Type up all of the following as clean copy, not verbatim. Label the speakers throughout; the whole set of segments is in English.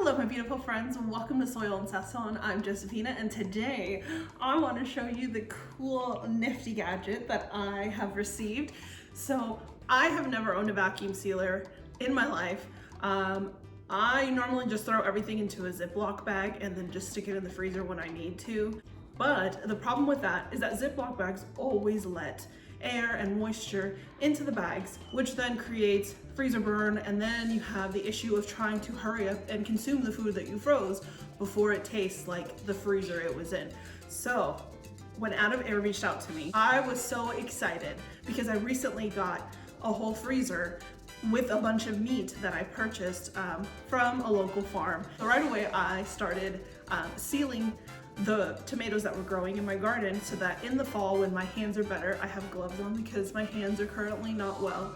Speaker 1: Hello my beautiful friends, welcome to Soil Sazón. I'm Josephina and today I want to show you the cool nifty gadget that I have received. So I have never owned a vacuum sealer in my life. I normally just throw everything into a Ziploc bag and then just stick it in the freezer when I need to. But the problem with that is that Ziploc bags always let air and moisture into the bags, which then creates freezer burn, and then you have the issue of trying to hurry up and consume the food that you froze before it tastes like the freezer it was in. So when Out of Air reached out to me, I was so excited because I recently got a whole freezer with a bunch of meat that I purchased from a local farm. So right away I started sealing the tomatoes that were growing in my garden so that in the fall when my hands are better, I have gloves on because my hands are currently not well.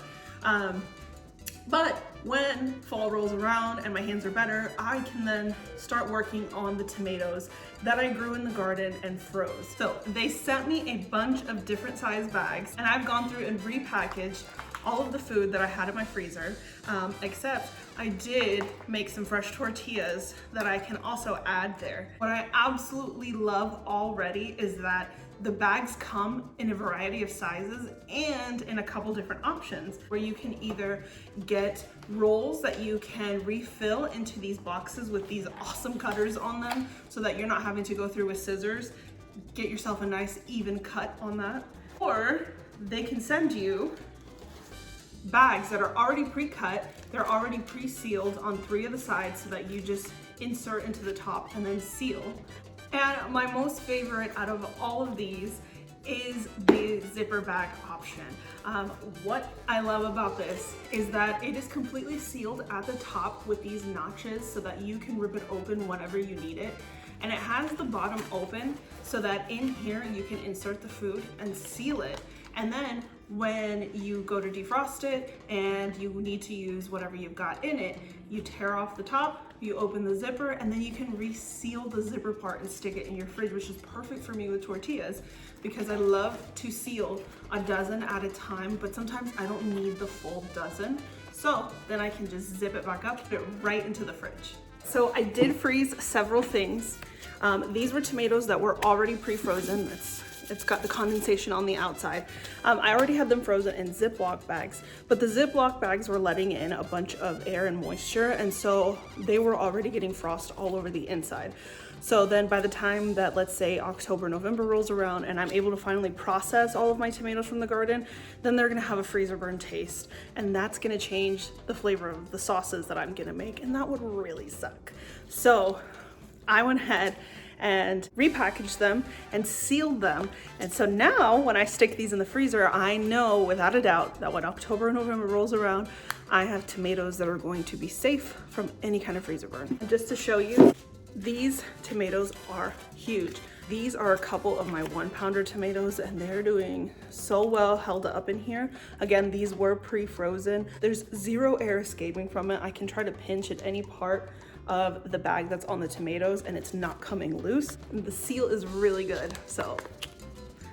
Speaker 1: But when fall rolls around and my hands are better, I can then start working on the tomatoes that I grew in the garden and froze. So they sent me a bunch of different size bags and I've gone through and repackaged all of the food that I had in my freezer, except I did make some fresh tortillas that I can also add there. What I absolutely love already is that the bags come in a variety of sizes and in a couple different options where you can either get rolls that you can refill into these boxes with these awesome cutters on them so that you're not having to go through with scissors, get yourself a nice even cut on that, or they can send you bags that are already pre-cut, they're already pre-sealed on 3 of the sides so that you just insert into the top and then seal. And my most favorite out of all of these is the zipper bag option. What I love about this is that it is completely sealed at the top with these notches so that you can rip it open whenever you need it. And it has the bottom open so that in here you can insert the food and seal it. And then when you go to defrost it and you need to use whatever you've got in it, you tear off the top, you open the zipper, and then you can reseal the zipper part and stick it in your fridge, which is perfect for me with tortillas because I love to seal a dozen at a time, but sometimes I don't need the full dozen. So then I can just zip it back up, put it right into the fridge. So I did freeze several things. These were tomatoes that were already pre-frozen. It's got the condensation on the outside. I already had them frozen in Ziploc bags, but the Ziploc bags were letting in a bunch of air and moisture, and so they were already getting frost all over the inside. So then by the time that, let's say, October, November rolls around and I'm able to finally process all of my tomatoes from the garden, then they're gonna have a freezer burn taste, and that's gonna change the flavor of the sauces that I'm gonna make, and that would really suck. So I went ahead and repackaged them and sealed them. And so now when I stick these in the freezer, I know without a doubt that when October and November rolls around, I have tomatoes that are going to be safe from any kind of freezer burn. And just to show you, these tomatoes are huge. These are a couple of my 1-pounder tomatoes and they're doing so well held up in here. Again, these were pre-frozen. There's zero air escaping from it. I can try to pinch at any part of the bag that's on the tomatoes and it's not coming loose. And the seal is really good. So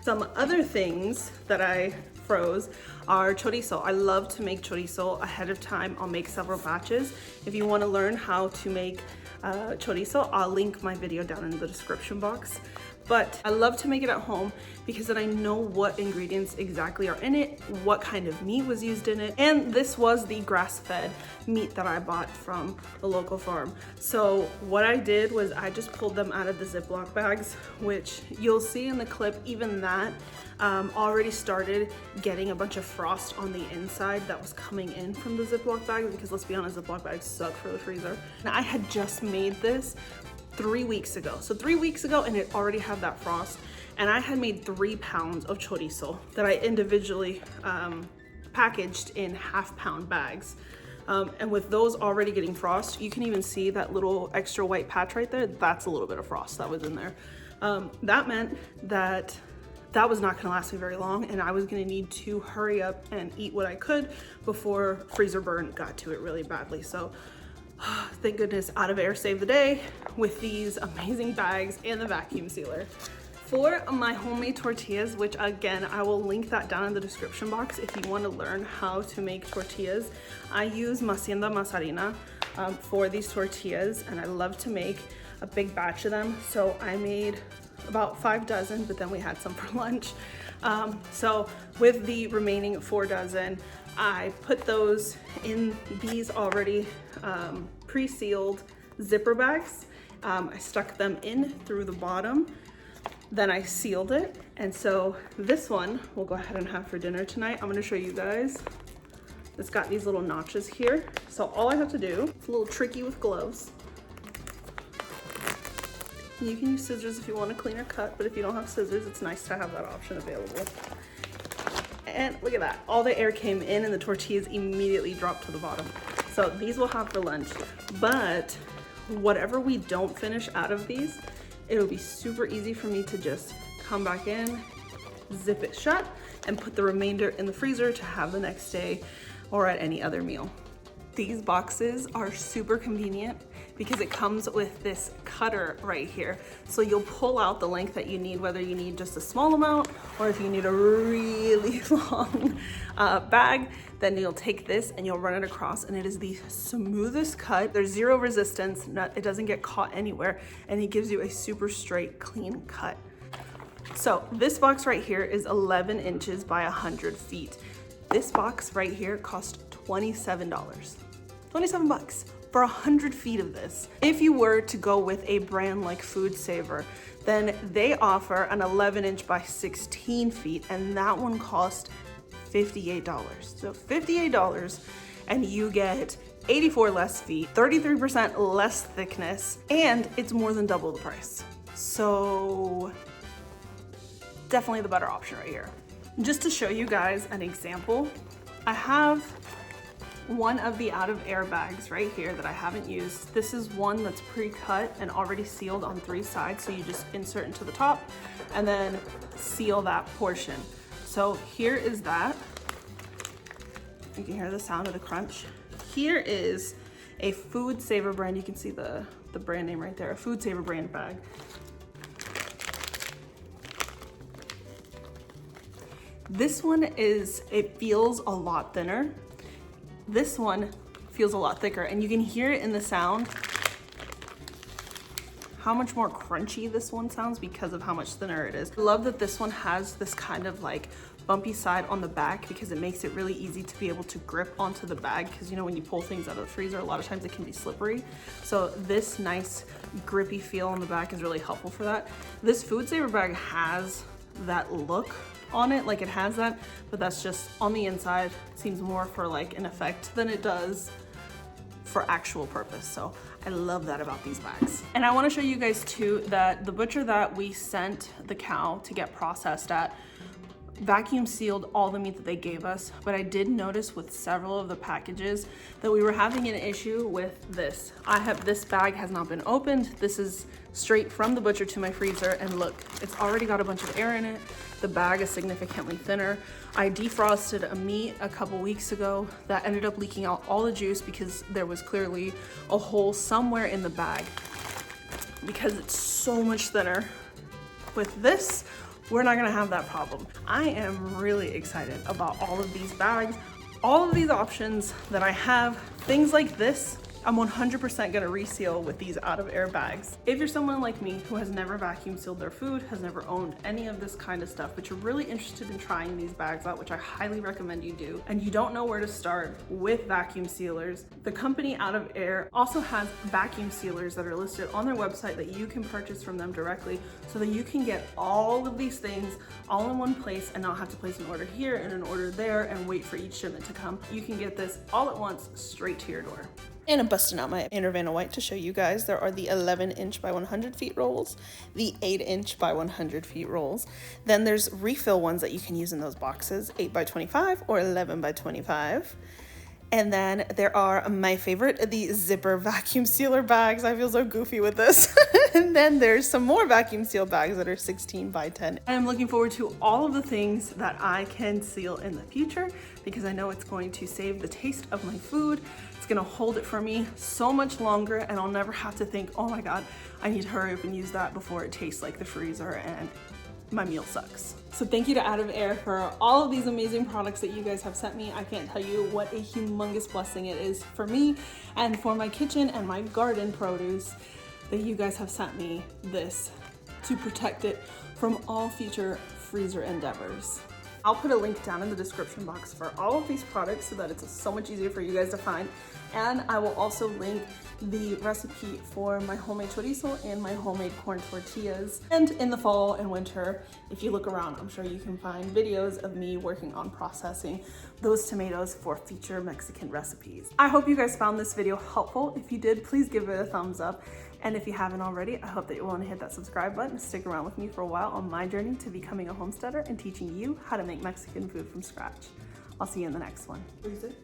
Speaker 1: some other things that I froze are chorizo. I love to make chorizo ahead of time. I'll make several batches. If you want to learn how to make chorizo, I'll link my video down in the description box. But I love to make it at home because then I know what ingredients exactly are in it, what kind of meat was used in it. And this was the grass-fed meat that I bought from the local farm. So what I did was I just pulled them out of the Ziploc bags, which you'll see in the clip, even that already started getting a bunch of frost on the inside that was coming in from the Ziploc bags because let's be honest, Ziploc bags suck for the freezer. And I had just made this 3 weeks ago. So 3 weeks ago and it already had that frost, and I had made 3 pounds of chorizo that I individually packaged in 1/2-pound bags. And with those already getting frost, you can even see that little extra white patch right there. That's a little bit of frost that was in there. That meant that that was not gonna last me very long and I was gonna need to hurry up and eat what I could before freezer burn got to it really badly. So thank goodness Out of Air saved the day with these amazing bags and the vacuum sealer. For my homemade tortillas, which again, I will link that down in the description box if you want to learn how to make tortillas, I use Hacienda Masarina. for these tortillas, and I love to make a big batch of them. So I made about 5 dozen, but then we had some for lunch. So with the remaining 4 dozen, I put those in these already pre-sealed zipper bags. I stuck them in through the bottom, then I sealed it. And so this one we'll go ahead and have for dinner tonight. I'm gonna show you guys. It's got these little notches here. So all I have to do, it's a little tricky with gloves. You can use scissors if you want a cleaner cut, but if you don't have scissors, it's nice to have that option available. And look at that, all the air came in and the tortillas immediately dropped to the bottom. So these we'll have for lunch, but whatever we don't finish out of these, it'll be super easy for me to just come back in, zip it shut, and put the remainder in the freezer to have the next day or at any other meal. These boxes are super convenient because it comes with this cutter right here. So you'll pull out the length that you need, whether you need just a small amount or if you need a really long bag, then you'll take this and you'll run it across, and it is the smoothest cut. There's zero resistance, it doesn't get caught anywhere, and it gives you a super straight, clean cut. So this box right here is 11 inches by 100 feet. This box right here cost $27. 27 bucks for 100 feet of this. If you were to go with a brand like Food Saver, then they offer an 11 inch by 16 feet, and that one cost $58. So $58, and you get 84 less feet, 33% less thickness, and it's more than double the price. So definitely the better option right here. Just to show you guys an example, I have one of the out of air bags right here that I haven't used. This is one that's pre-cut and already sealed on 3 sides. So you just insert into the top and then seal that portion. So here is that. You can hear the sound of the crunch. Here is a Food Saver brand. You can see the brand name right there, a Food Saver brand bag. This one it feels a lot thinner. This one feels a lot thicker, and you can hear it in the sound how much more crunchy this one sounds because of how much thinner it is. I love that this one has this kind of like bumpy side on the back because it makes it really easy to be able to grip onto the bag, because you know when you pull things out of the freezer, a lot of times it can be slippery. So this nice grippy feel on the back is really helpful for that. This Food Saver bag has that look on it, like it has that, but that's just on the inside. It seems more for like an effect than it does for actual purpose. So I love that about these bags. And I want to show you guys too that the butcher that we sent the cow to get processed at vacuum sealed all the meat that they gave us, but I did notice with several of the packages that we were having an issue with this. This bag has not been opened. This is straight from the butcher to my freezer, and look, it's already got a bunch of air in it. The bag is significantly thinner. I defrosted a meat a couple weeks ago that ended up leaking out all the juice because there was clearly a hole somewhere in the bag because it's so much thinner. With this, we're not gonna have that problem. I am really excited about all of these bags, all of these options that I have. Things like this, I'm 100% gonna reseal with these out of air bags. If you're someone like me who has never vacuum sealed their food, has never owned any of this kind of stuff, but you're really interested in trying these bags out, which I highly recommend you do, and you don't know where to start with vacuum sealers, the company Out of Air also has vacuum sealers that are listed on their website that you can purchase from them directly, so that you can get all of these things all in one place and not have to place an order here and an order there and wait for each shipment to come. You can get this all at once straight to your door. And I'm busting out my Intervana White to show you guys. There are the 11 inch by 100 feet rolls, the 8 inch by 100 feet rolls. Then there's refill ones that you can use in those boxes, 8 by 25 or 11 by 25. And then there are my favorite, the zipper vacuum sealer bags. I feel so goofy with this. And then there's some more vacuum seal bags that are 16 by 10. I'm looking forward to all of the things that I can seal in the future because I know it's going to save the taste of my food. It's gonna hold it for me so much longer, and I'll never have to think, oh my God, I need to hurry up and use that before it tastes like the freezer and my meal sucks. So thank you to Out of Air for all of these amazing products that you guys have sent me. I can't tell you what a humongous blessing it is for me and for my kitchen and my garden produce that you guys have sent me this to protect it from all future freezer endeavors. I'll put a link down in the description box for all of these products so that it's so much easier for you guys to find. And I will also link the recipe for my homemade chorizo and my homemade corn tortillas. And in the fall and winter, if you look around, I'm sure you can find videos of me working on processing those tomatoes for future Mexican recipes. I hope you guys found this video helpful. If you did, please give it a thumbs up. And if you haven't already, I hope that you'll want to hit that subscribe button and stick around with me for a while on my journey to becoming a homesteader and teaching you how to make Mexican food from scratch. I'll see you in the next one. Freeze it.